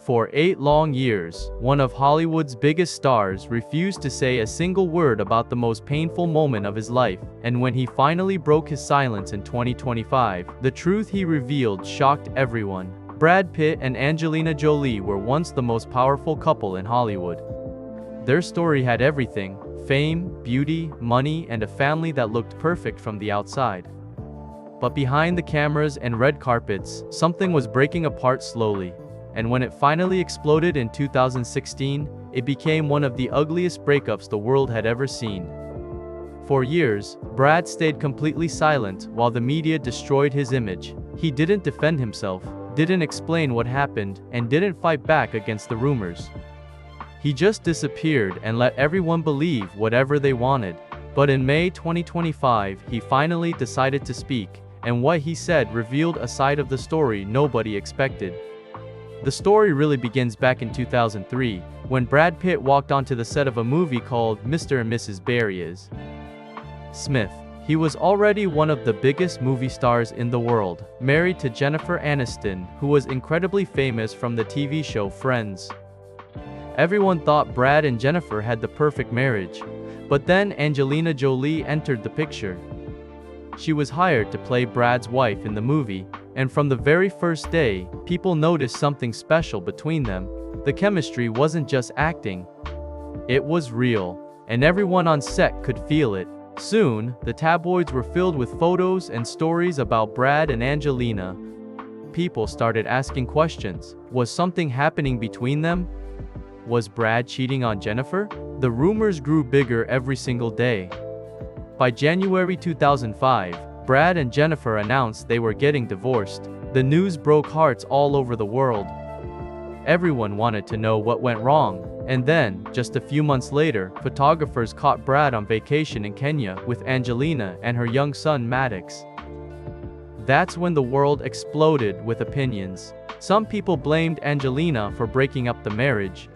For 8 long years, one of Hollywood's biggest stars refused to say a single word about the most painful moment of his life, and when he finally broke his silence in 2025, the truth he revealed shocked everyone. Brad Pitt and Angelina Jolie were once the most powerful couple in Hollywood. Their story had everything: fame, beauty, money, and a family that looked perfect from the outside. But behind the cameras and red carpets, something was breaking apart slowly. And when it finally exploded in 2016, it became one of the ugliest breakups the world had ever seen. For years, Brad stayed completely silent while the media destroyed his image. He didn't defend himself, didn't explain what happened, and didn't fight back against the rumors. He just disappeared and let everyone believe whatever they wanted. But in May 2025, he finally decided to speak, and what he said revealed a side of the story nobody expected. The story really begins back in 2003, when Brad Pitt walked onto the set of a movie called Mr. and Mrs. Barry's Smith. He was already one of the biggest movie stars in the world, married to Jennifer Aniston, who was incredibly famous from the TV show Friends. Everyone thought Brad and Jennifer had the perfect marriage, but then Angelina Jolie entered the picture. She was hired to play Brad's wife in the movie, and from the very first day, people noticed something special between them. The chemistry wasn't just acting. It was real, and everyone on set could feel it. Soon, the tabloids were filled with photos and stories about Brad and Angelina. People started asking questions. Was something happening between them? Was Brad cheating on Jennifer? The rumors grew bigger every single day. By January 2005, Brad and Jennifer announced they were getting divorced. The news broke hearts all over the world. Everyone wanted to know what went wrong. And then, just a few months later, photographers caught Brad on vacation in Kenya with Angelina and her young son Maddox. That's when the world exploded with opinions. Some people blamed Angelina for breaking up the marriage.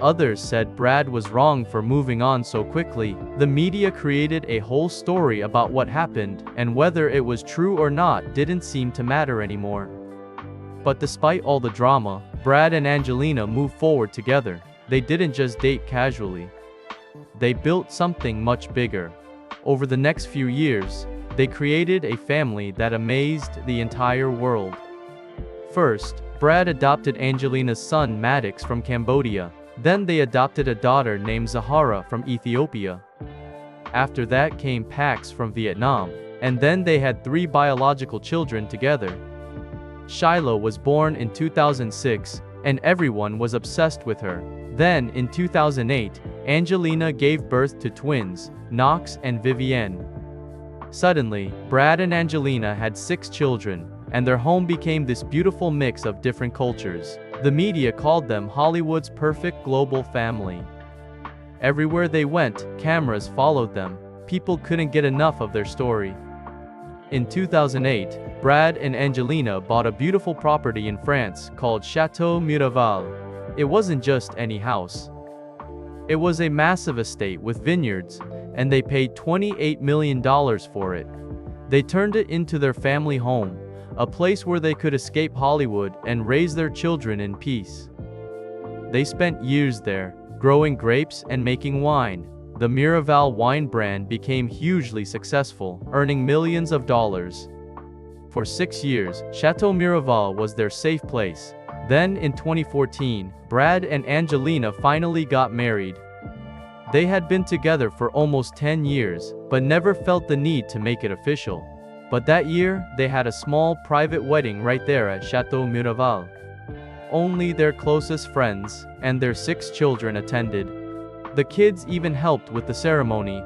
Others said Brad was wrong for moving on so quickly. The media created a whole story about what happened, and whether it was true or not didn't seem to matter anymore. But despite all the drama, Brad and Angelina moved forward together. They didn't just date casually. They built something much bigger. Over the next few years, they created a family that amazed the entire world. First, Brad adopted Angelina's son Maddox from Cambodia. Then they adopted a daughter named Zahara from Ethiopia. After that came Pax from Vietnam, and then they had 3 biological children together. Shiloh was born in 2006, and everyone was obsessed with her. Then, in 2008, Angelina gave birth to twins, Knox and Vivienne. Suddenly, Brad and Angelina had 6 children, and their home became this beautiful mix of different cultures. The media called them Hollywood's perfect global family. Everywhere they went, cameras followed them. People couldn't get enough of their story. In 2008, Brad and Angelina bought a beautiful property in France called Château Miraval. It wasn't just any house. It was a massive estate with vineyards, and they paid $28 million for it. They turned it into their family home, a place where they could escape Hollywood and raise their children in peace. They spent years there, growing grapes and making wine. The Miraval wine brand became hugely successful, earning millions of dollars. For 6 years, Château Miraval was their safe place. Then, in 2014, Brad and Angelina finally got married. They had been together for almost 10 years, but never felt the need to make it official. But that year, they had a small private wedding right there at Château Miraval. Only their closest friends and their 6 children attended. The kids even helped with the ceremony.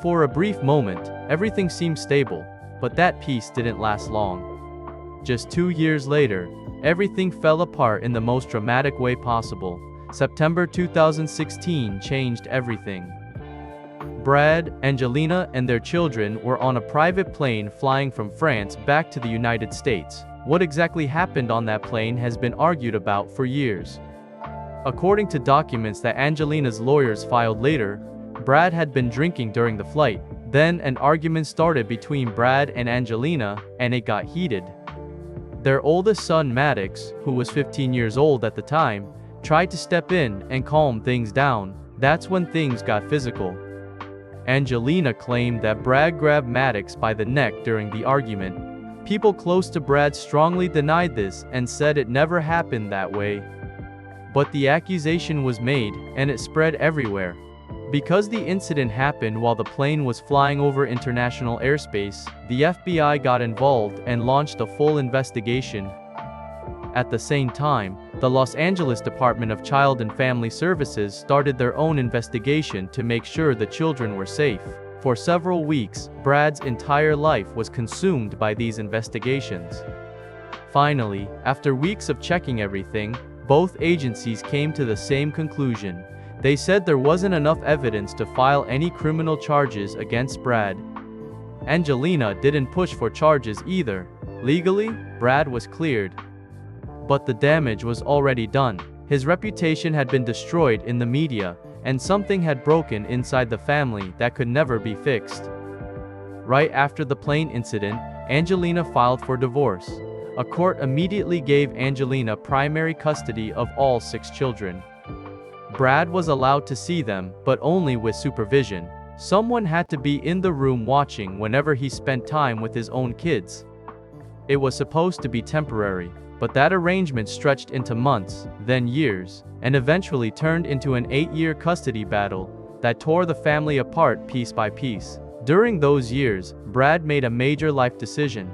For a brief moment, everything seemed stable, but that peace didn't last long. Just 2 years later, everything fell apart in the most dramatic way possible. September 2016 changed everything. Brad, Angelina, and their children were on a private plane flying from France back to the United States. What exactly happened on that plane has been argued about for years. According to documents that Angelina's lawyers filed later, Brad had been drinking during the flight. Then an argument started between Brad and Angelina, and it got heated. Their oldest son Maddox, who was 15 years old at the time, tried to step in and calm things down. That's when things got physical. Angelina claimed that Brad grabbed Maddox by the neck during the argument. People close to Brad strongly denied this and said it never happened that way. But the accusation was made, and it spread everywhere. Because the incident happened while the plane was flying over international airspace, the FBI got involved and launched a full investigation. At the same time, the Los Angeles Department of Child and Family Services started their own investigation to make sure the children were safe. For several weeks, Brad's entire life was consumed by these investigations. Finally, after weeks of checking everything, both agencies came to the same conclusion. They said there wasn't enough evidence to file any criminal charges against Brad. Angelina didn't push for charges either. Legally, Brad was cleared. But the damage was already done. His reputation had been destroyed in the media, and something had broken inside the family that could never be fixed. Right after the plane incident, Angelina filed for divorce. A court immediately gave Angelina primary custody of all 6 children. Brad was allowed to see them, but only with supervision. Someone had to be in the room watching whenever he spent time with his own kids. It was supposed to be temporary, but that arrangement stretched into months, then years, and eventually turned into an 8-year custody battle that tore the family apart piece by piece. During those years, Brad made a major life decision.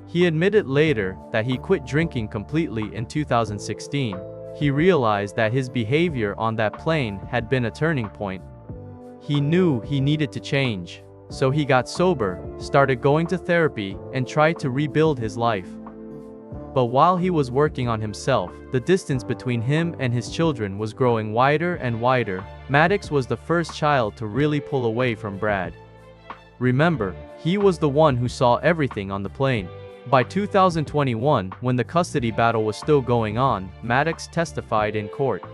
He admitted later that he quit drinking completely in 2016. He realized that his behavior on that plane had been a turning point. He knew he needed to change, so he got sober, started going to therapy, and tried to rebuild his life. But while he was working on himself, the distance between him and his children was growing wider and wider. Maddox was the first child to really pull away from Brad. Remember, he was the one who saw everything on the plane. By 2021, when the custody battle was still going on, Maddox testified in court.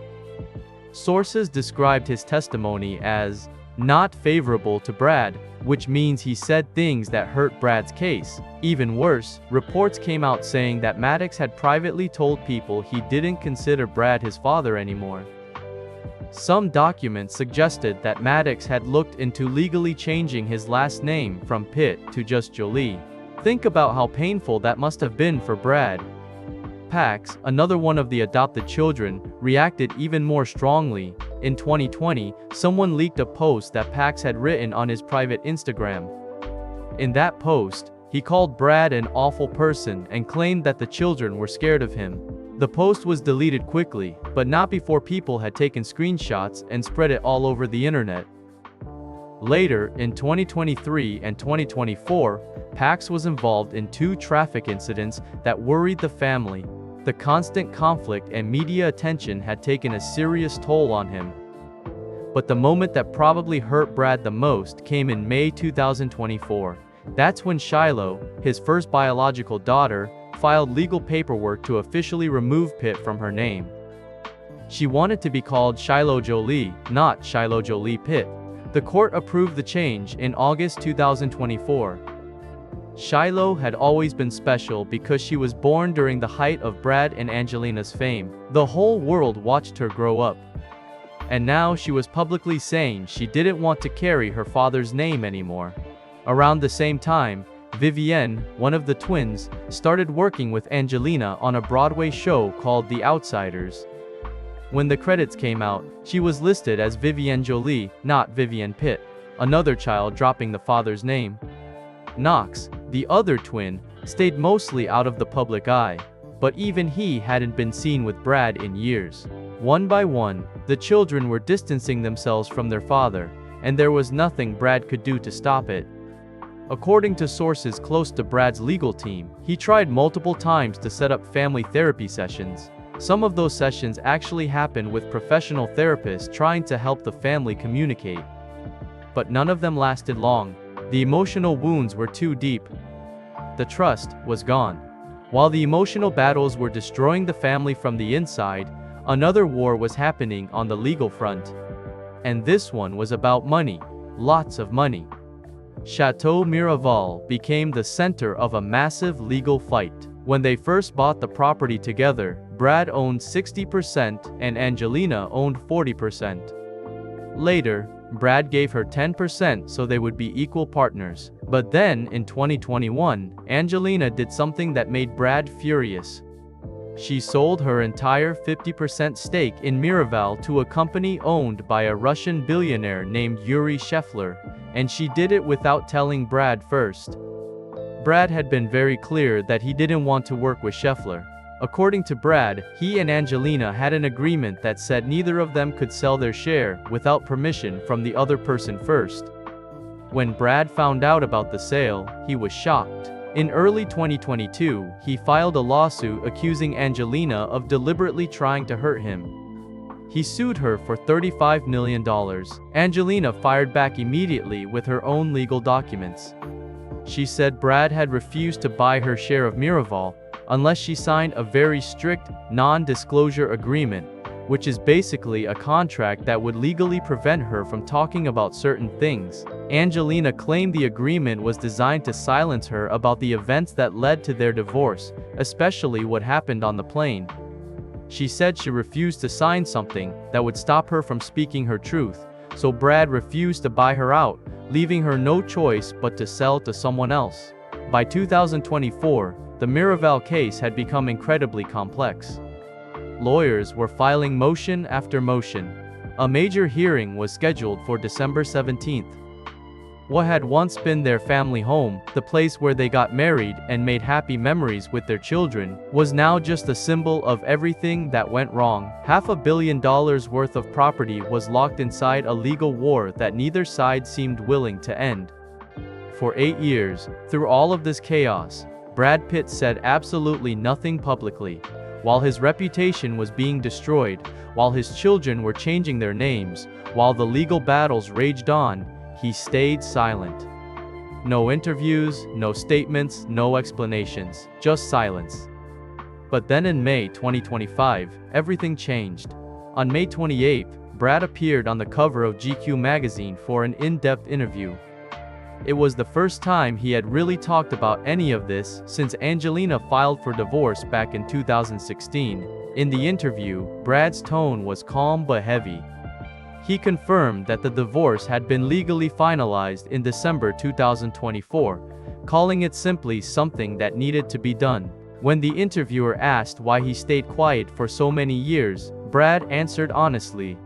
Sources described his testimony as not favorable to Brad, which means he said things that hurt Brad's case. Even worse, reports came out saying that Maddox had privately told people he didn't consider Brad his father anymore. Some documents suggested that Maddox had looked into legally changing his last name from Pitt to just Jolie. Think about how painful that must have been for Brad. Pax, another one of the adopted children, reacted even more strongly. In 2020, someone leaked a post that Pax had written on his private Instagram. In that post, he called Brad an awful person and claimed that the children were scared of him. The post was deleted quickly, but not before people had taken screenshots and spread it all over the internet. Later, in 2023 and 2024, Pax was involved in 2 traffic incidents that worried the family. The constant conflict and media attention had taken a serious toll on him. But the moment that probably hurt Brad the most came in May 2024. That's when Shiloh, his first biological daughter, filed legal paperwork to officially remove Pitt from her name. She wanted to be called Shiloh Jolie, not Shiloh Jolie Pitt. The court approved the change in August 2024. Shiloh had always been special because she was born during the height of Brad and Angelina's fame. The whole world watched her grow up. And now she was publicly saying she didn't want to carry her father's name anymore. Around the same time, Vivienne, one of the twins, started working with Angelina on a Broadway show called The Outsiders. When the credits came out, she was listed as Vivienne Jolie, not Vivienne Pitt, another child dropping the father's name. Knox, the other twin, stayed mostly out of the public eye, but even he hadn't been seen with Brad in years. One by one, the children were distancing themselves from their father, and there was nothing Brad could do to stop it. According to sources close to Brad's legal team, he tried multiple times to set up family therapy sessions. Some of those sessions actually happened with professional therapists trying to help the family communicate. But none of them lasted long. The emotional wounds were too deep. The trust was gone. While the emotional battles were destroying the family from the inside, another war was happening on the legal front. And this one was about money. Lots of money. Château Miraval became the center of a massive legal fight. When they first bought the property together, Brad owned 60% and Angelina owned 40%. Later, Brad gave her 10% so they would be equal partners. But then, in 2021, Angelina did something that made Brad furious. She sold her entire 50% stake in Miraval to a company owned by a Russian billionaire named Yuri Shefler, and she did it without telling Brad first. Brad had been very clear that he didn't want to work with Shefler. According to Brad, he and Angelina had an agreement that said neither of them could sell their share without permission from the other person first. When Brad found out about the sale, he was shocked. In early 2022, he filed a lawsuit accusing Angelina of deliberately trying to hurt him. He sued her for $35 million. Angelina fired back immediately with her own legal documents. She said Brad had refused to buy her share of Miraval unless she signed a very strict, non-disclosure agreement, which is basically a contract that would legally prevent her from talking about certain things. Angelina claimed the agreement was designed to silence her about the events that led to their divorce, especially what happened on the plane. She said she refused to sign something that would stop her from speaking her truth, so Brad refused to buy her out, leaving her no choice but to sell to someone else. By 2024, the Miraval case had become incredibly complex. Lawyers were filing motion after motion. A major hearing was scheduled for December 17th. What had once been their family home, the place where they got married and made happy memories with their children, was now just a symbol of everything that went wrong. $500 million worth of property was locked inside a legal war that neither side seemed willing to end. For 8 years, through all of this chaos, Brad Pitt said absolutely nothing publicly. While his reputation was being destroyed, while his children were changing their names, while the legal battles raged on, he stayed silent. No interviews, no statements, no explanations, just silence. But then in May 2025, everything changed. On May 28, Brad appeared on the cover of GQ magazine for an in-depth interview. It was the first time he had really talked about any of this since Angelina filed for divorce back in 2016. In the interview, Brad's tone was calm but heavy. He confirmed that the divorce had been legally finalized in December 2024, calling it simply something that needed to be done. When the interviewer asked why he stayed quiet for so many years, Brad answered honestly.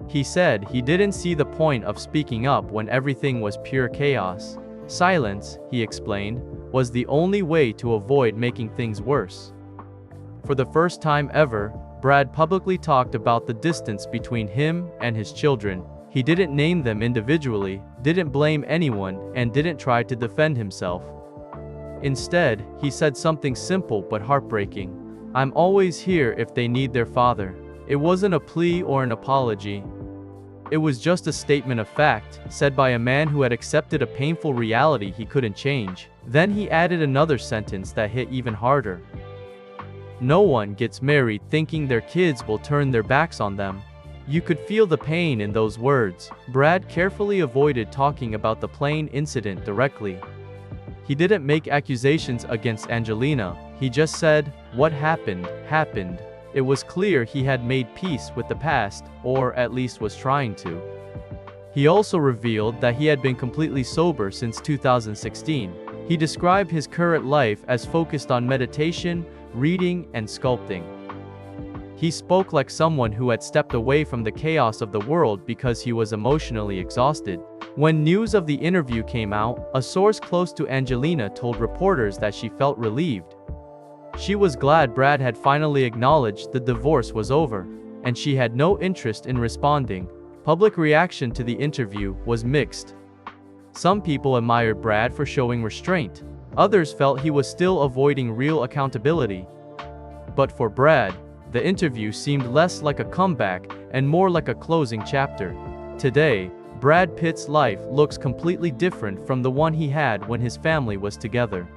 He said he didn't see the point of speaking up when everything was pure chaos. Silence, he explained, was the only way to avoid making things worse. For the first time ever, Brad publicly talked about the distance between him and his children. He didn't name them individually, didn't blame anyone, and didn't try to defend himself. Instead, he said something simple but heartbreaking. "I'm always here if they need their father." It wasn't a plea or an apology. It was just a statement of fact, said by a man who had accepted a painful reality he couldn't change. Then he added another sentence that hit even harder. "No one gets married thinking their kids will turn their backs on them." You could feel the pain in those words. Brad carefully avoided talking about the plane incident directly. He didn't make accusations against Angelina, he just said, "What happened, happened." It was clear he had made peace with the past, or at least was trying to. He also revealed that he had been completely sober since 2016. He described his current life as focused on meditation, reading, and sculpting. He spoke like someone who had stepped away from the chaos of the world because he was emotionally exhausted. When news of the interview came out, a source close to Angelina told reporters that she felt relieved. She was glad Brad had finally acknowledged the divorce was over, and she had no interest in responding. Public reaction to the interview was mixed. Some people admired Brad for showing restraint. Others felt he was still avoiding real accountability. But for Brad, the interview seemed less like a comeback and more like a closing chapter. Today, Brad Pitt's life looks completely different from the one he had when his family was together.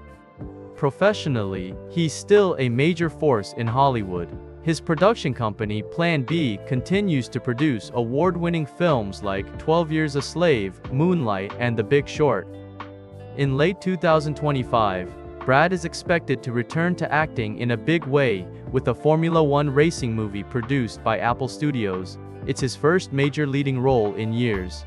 Professionally, he's still a major force in Hollywood. His production company, Plan B, continues to produce award-winning films like 12 Years a Slave, Moonlight, and The Big Short. In late 2025, Brad is expected to return to acting in a big way, with a Formula One racing movie produced by Apple Studios. It's his first major leading role in years.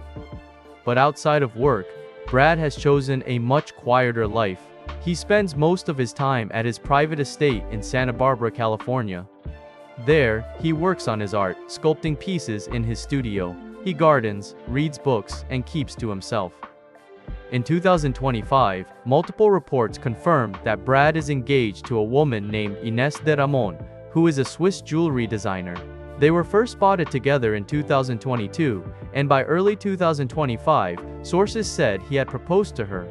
But outside of work, Brad has chosen a much quieter life. He spends most of his time at his private estate in Santa Barbara, California. There, he works on his art, sculpting pieces in his studio. He gardens, reads books, and keeps to himself. In 2025, multiple reports confirmed that Brad is engaged to a woman named Ines de Ramon, who is a Swiss jewelry designer. They were first spotted together in 2022, and by early 2025, sources said he had proposed to her.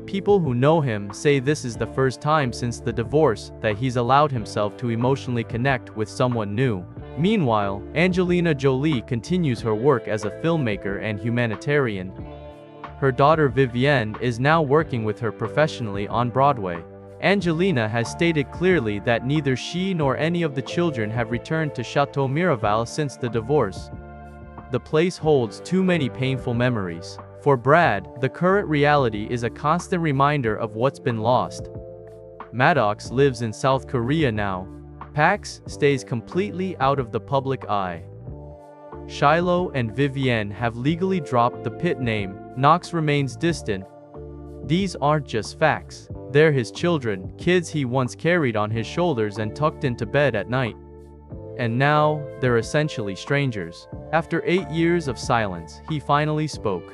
People who know him say this is the first time since the divorce that he's allowed himself to emotionally connect with someone new. Meanwhile, Angelina Jolie continues her work as a filmmaker and humanitarian. Her daughter Vivienne is now working with her professionally on Broadway. Angelina has stated clearly that neither she nor any of the children have returned to Château Miraval since the divorce. The place holds too many painful memories. For Brad, the current reality is a constant reminder of what's been lost. Maddox lives in South Korea now. Pax stays completely out of the public eye. Shiloh and Vivienne have legally dropped the Pitt name. Knox remains distant. These aren't just facts. They're his children, kids he once carried on his shoulders and tucked into bed at night. And now, they're essentially strangers. After 8 years of silence, he finally spoke.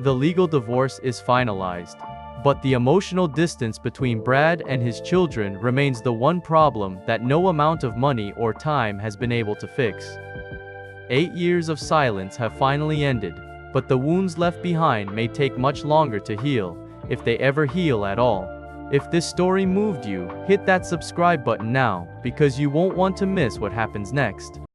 The legal divorce is finalized. But the emotional distance between Brad and his children remains the one problem that no amount of money or time has been able to fix. 8 years of silence have finally ended, but the wounds left behind may take much longer to heal, if they ever heal at all. If this story moved you, hit that subscribe button now, because you won't want to miss what happens next.